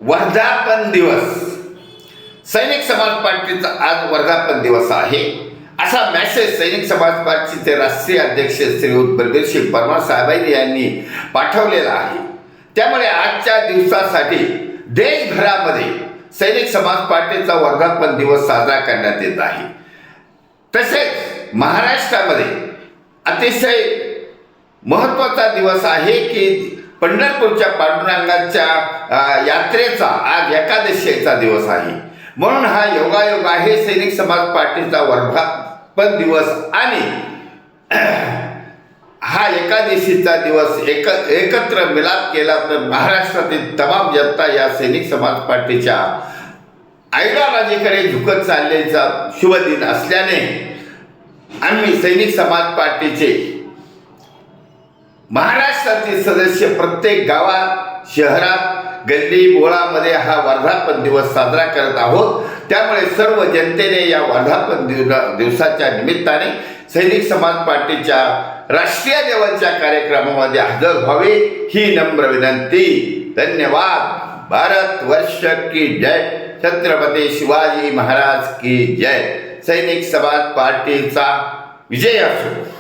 वर्धापन दिवस, सैनिक समाज पार्टीचा आज वर्धापन दिवस आहे असा मेसेज सैनिक समाज पार्टीचे राष्ट्रीय अध्यक्ष श्री बलबीर परमार साहेब यांनी पाठवलेला आहे। त्यामुळे आजच्या दिवसासाठी देशभरामध्ये सैनिक समाज पार्टीचा वर्धापन दिवस साजरा करण्यात येत आहे। तसेच महाराष्ट्रामध्ये अतिशय महत्त्वाचा दिवस आहे की पंढरपूरच्या पांडुरंगाच्या यात्रेचा आज एकादशीचा दिवस आहे। म्हणून हा योगायोग आहे सैनिक समाज पार्टीचा वर्धापन दिवस आणि हा एकादशीचा दिवस एकत्र मिलाप केला तर महाराष्ट्रातील तमाम जनता या सैनिक समाज पार्टीच्या आयडिओलॉजीकडे झुकत चालल्याचा शुभ दिन असल्याने आम्ही सैनिक समाज पार्टीचे महाराष्ट्रातील सदस्य प्रत्येक गावात शहरात गल्ली बोळामध्ये हा वर्धापन दिवस साजरा करत आहोत। त्यामुळे सर्व जनतेने या वर्धापन दिवसाच्या निमित्ताने सैनिक समाज पार्टीच्या राष्ट्रीय लेवलच्या कार्यक्रमामध्ये हजर व्हावे ही नम्र विनंती। धन्यवाद। भारत वर्ष की जय, छत्रपती शिवाजी महाराज की जय। सैनिक समाज पार्टीचा विजय असो।